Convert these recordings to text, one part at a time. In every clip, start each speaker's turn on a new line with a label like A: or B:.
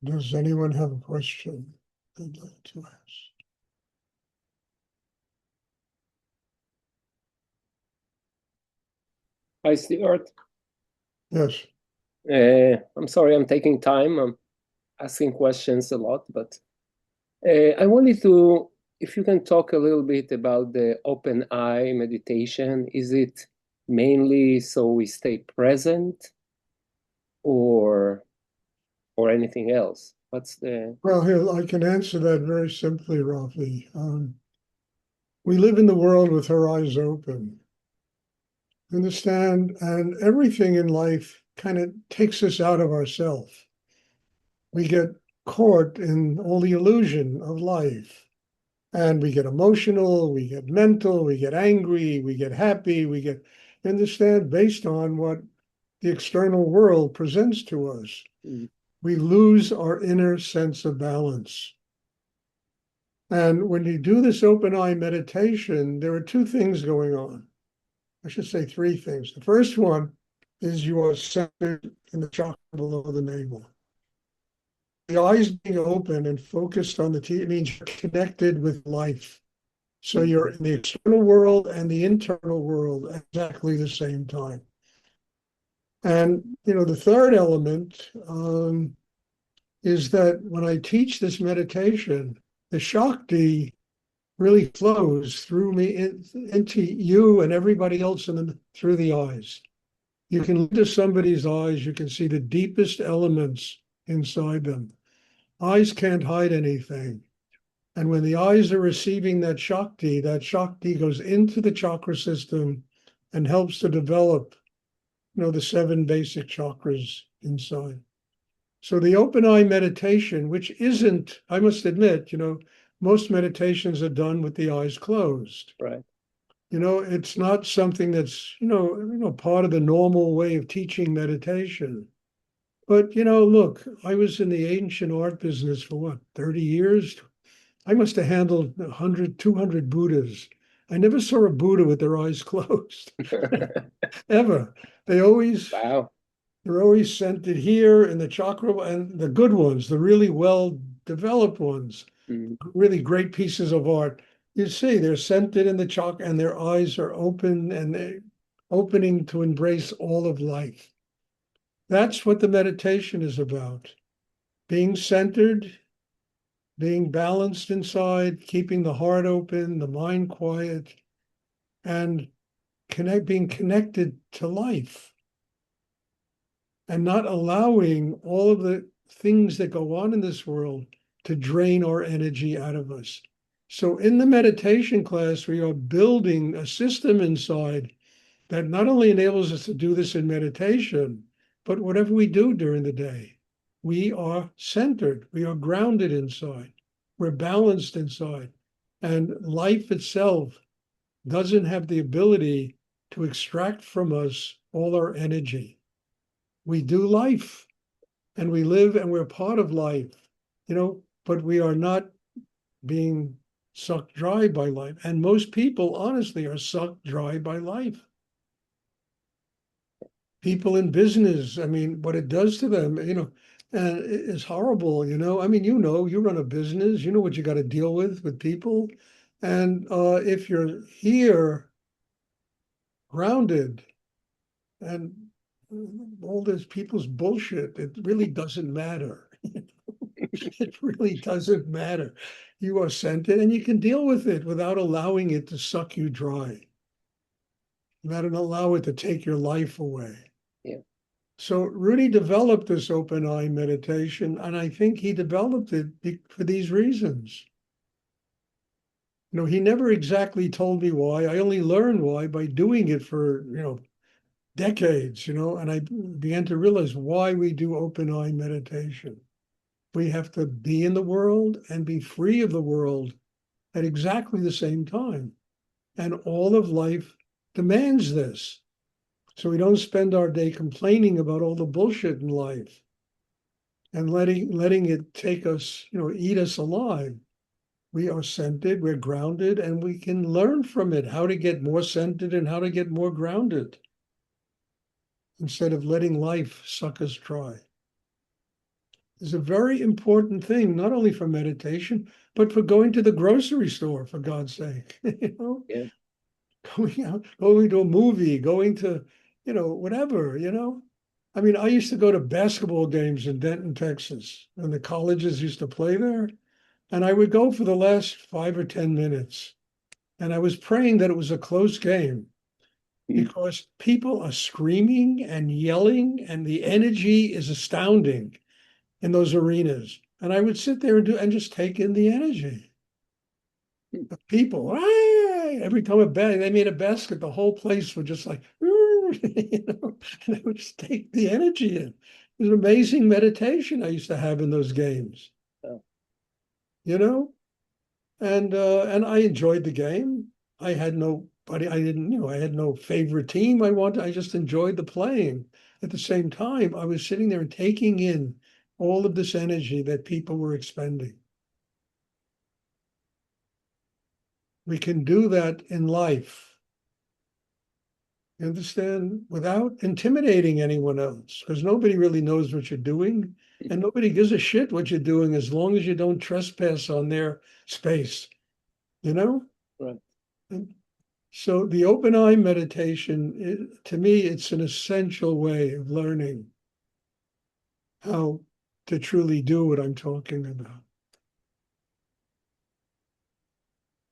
A: Does anyone have a question they'd like to ask?
B: Hi, Stuart.
A: Yes.
B: I'm sorry I'm taking time. I'm asking questions a lot, but I wanted to, if you can talk a little bit about the open eye meditation. Is it mainly so we stay present or anything else? What's the
A: Well, here, I can answer that very simply, Rafi. We live in the world with our eyes open, understand? And everything in life kind of takes us out of ourselves. We get caught in all the illusion of life. And we get emotional, we get mental, we get angry, we get happy, understand, based on what the external world presents to us.
B: mm,
A: We lose our inner sense of balance. And when you do this open eye meditation, there are two things going on. I should say three things. The first one is you are centered in the chakra below the navel. The eyes being open and focused on the T means you're connected with life. So
B: mm,
A: you're in the external world and the internal world at exactly the same time. And the third element is that when I teach this meditation, the Shakti really flows through me into you and everybody else through the eyes. You can look into somebody's eyes, you can see the deepest elements inside them. Eyes can't hide anything. And when the eyes are receiving that Shakti goes into the chakra system and helps to develop, the seven basic chakras inside. So the open eye meditation, which isn't, I must admit, most meditations are done with the eyes closed.
B: right?
A: It's not something that's, part of the normal way of teaching meditation. But, look, I was in the ancient art business for what, 30 years? I must have handled 100, 200 Buddhas. I never saw a Buddha with their eyes closed, ever. They always
B: Wow.
A: They're always centered here in the chakra, and the good ones, the really well developed ones,
B: Mm,
A: really great pieces of art. You see, they're centered in the chakra, and their eyes are open and they're opening to embrace all of life. That's what the meditation is about: being centered, being balanced inside, keeping the heart open, the mind quiet, and being connected to life, and not allowing all of the things that go on in this world to drain our energy out of us. So, in the meditation class, we are building a system inside that not only enables us to do this in meditation, but whatever we do during the day, we are centered, we are grounded inside, we're balanced inside. And life itself doesn't have the ability to extract from us all our energy. We do life and we live and we're part of life, but we are not being sucked dry by life. And most people, honestly, are sucked dry by life. People in business, I mean, what it does to them, and it's horrible, I mean, you run a business, you know what you got to deal with people. And if you're here grounded and all this people's bullshit, it really doesn't matter. It really doesn't matter. You are centered and you can deal with it without allowing it to suck you dry, without allow it to take your life away.
B: yeah.
A: So Rudy developed this open eye meditation, and I think he developed it for these reasons. He never exactly told me why. I only learned why by doing it for, decades, and I began to realize why we do open eye meditation. We have to be in the world and be free of the world at exactly the same time. And all of life demands this. So we don't spend our day complaining about all the bullshit in life and letting it take us, eat us alive. We are centered, we're grounded, and we can learn from it how to get more centered and how to get more grounded instead of letting life suck us dry. is a very important thing, not only for meditation, but for going to the grocery store, for God's sake. You know,
B: Yeah.
A: going out, going to a movie, going to, whatever, I mean, I used to go to basketball games in Denton, Texas, and the colleges used to play there. And I would go for the last 5 or 10 minutes. And I was praying that it was a close game
B: Mm.
A: because people are screaming and yelling, and the energy is astounding in those arenas. And I would sit there and just take in the energy.
B: Mm.
A: The people, "Ah!" Every time they made a basket, the whole place would just like, and I would just take the energy in. It was an amazing meditation I used to have in those games,
B: Oh,
A: you know? And I enjoyed the game. I had nobody, I didn't, I had no favorite team I just enjoyed the playing. At the same time, I was sitting there and taking in all of this energy that people were expending. We can do that in life, you understand, without intimidating anyone else, because nobody really knows what you're doing, and nobody gives a shit what you're doing as long as you don't trespass on their space, you know?
B: right.
A: And so the open eye meditation, to me, it's an essential way of learning how to truly do what I'm talking about.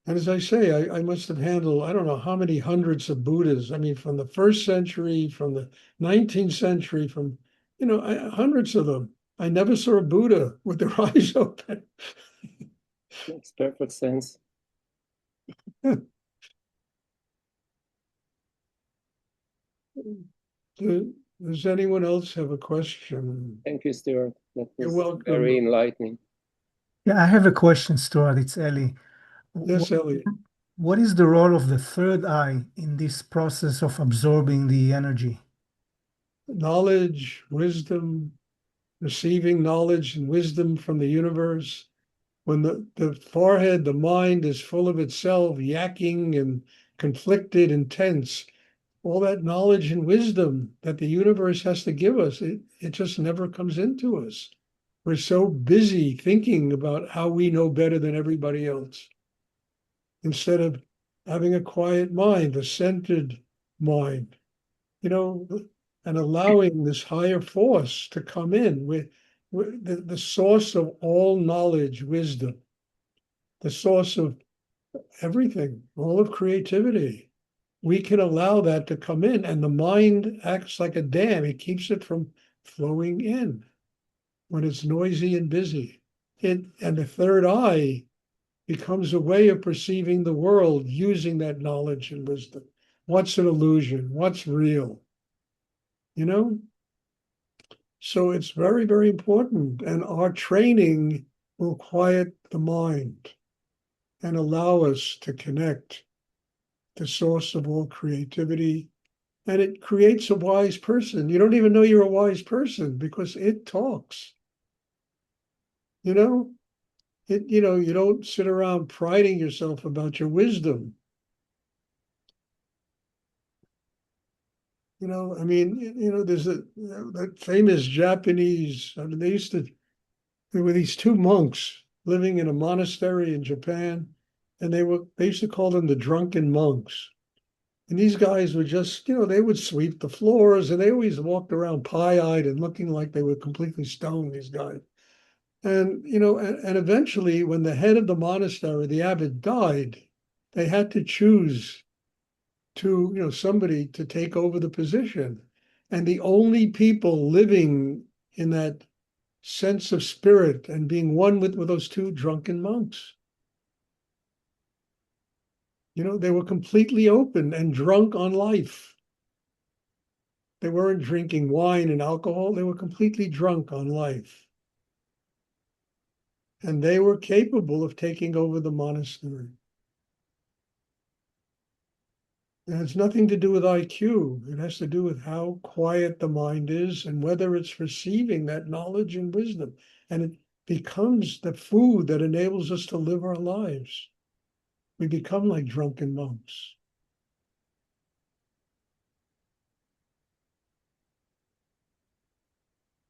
A: And as I say, I must have handled, I don't know how many hundreds of Buddhas. I mean, from the first century, from the 19th century, hundreds of them. I never saw a Buddha with their eyes open.
B: Makes perfect sense.
A: Does anyone else have a question?
B: Thank you, Stuart. That
A: You're
B: was very
A: welcome.
B: enlightening.
C: Yeah, I have a question, Stuart. It's Ellie.
A: Yes,
C: What,
A: Elliot.
C: what is the role of the third eye in this process of absorbing the energy?
A: Knowledge, wisdom, receiving knowledge and wisdom from the universe. When the forehead, the mind is full of itself, yakking and conflicted and tense, all that knowledge and wisdom that the universe has to give us, it just never comes into us. We're so busy thinking about how we know better than everybody else instead of having a quiet mind, a centered mind, you know, and allowing this higher force to come in with the source of all knowledge, wisdom, the source of everything, all of creativity. We can allow that to come in, and the mind acts like a dam. It keeps it from flowing in when it's noisy and busy. And the third eye becomes a way of perceiving the world using that knowledge and wisdom. What's an illusion? What's real? You know? So it's very, very important. And our training will quiet the mind and allow us to connect the source of all creativity. And it creates a wise person. You don't even know you're a wise person because it talks. You know, you don't sit around priding yourself about your wisdom. I mean, there's that famous Japanese, I mean, there were these two monks living in a monastery in Japan, and they used to call them the drunken monks. And these guys would just, they would sweep the floors, and they always walked around pie-eyed and looking like they were completely stoned, these guys. And eventually, when the head of the monastery, the abbot, died, they had to choose somebody to take over the position. And the only people living in that sense of spirit and being one with those two drunken monks. They were completely open and drunk on life. They weren't drinking wine and alcohol. They were completely drunk on life. And they were capable of taking over the monastery. It has nothing to do with IQ. It has to do with how quiet the mind is and whether it's receiving that knowledge and wisdom. And it becomes the food that enables us to live our lives. We become like drunken monks.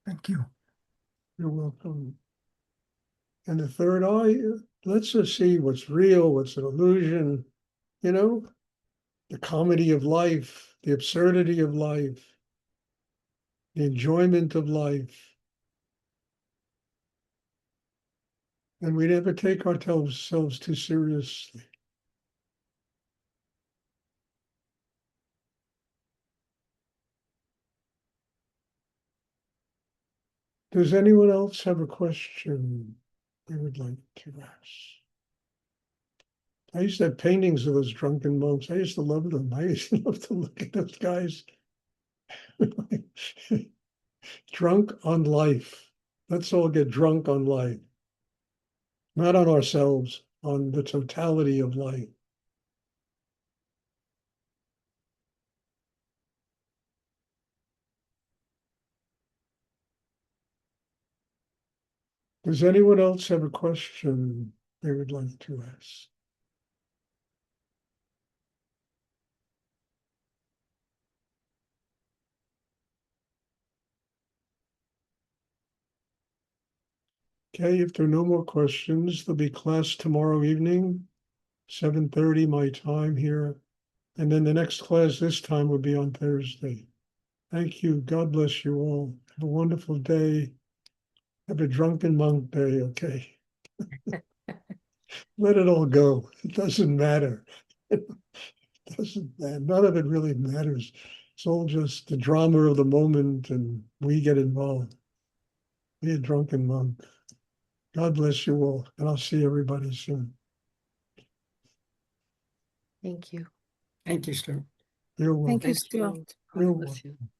C: Thank you.
A: You're welcome. And the third eye lets us see what's real, what's an illusion, you know, the comedy of life, the absurdity of life, the enjoyment of life. And we never take ourselves too seriously. Does anyone else have a question they would like to ask? I used to have paintings of those drunken monks. I used to love them. I used to love to look at those guys. Drunk on life. Let's all get drunk on life. Not on ourselves, on the totality of life. Does anyone else have a question they would like to ask? Okay, if there are no more questions, there'll be class tomorrow evening, 7:30 my time here. And then the next class this time will be on Thursday. Thank you. God bless you all. Have a wonderful day. Have a drunken monk day, okay? Let it all go. It doesn't matter. It doesn't matter. None of it really matters. It's all just the drama of the moment, and we get involved. Be a drunken monk. God bless you all, and I'll see everybody soon.
D: Thank you.
E: Thank you, Stuart.
A: You're welcome.
D: Thank you, Stuart.
A: You're
D: God bless you.
A: welcome.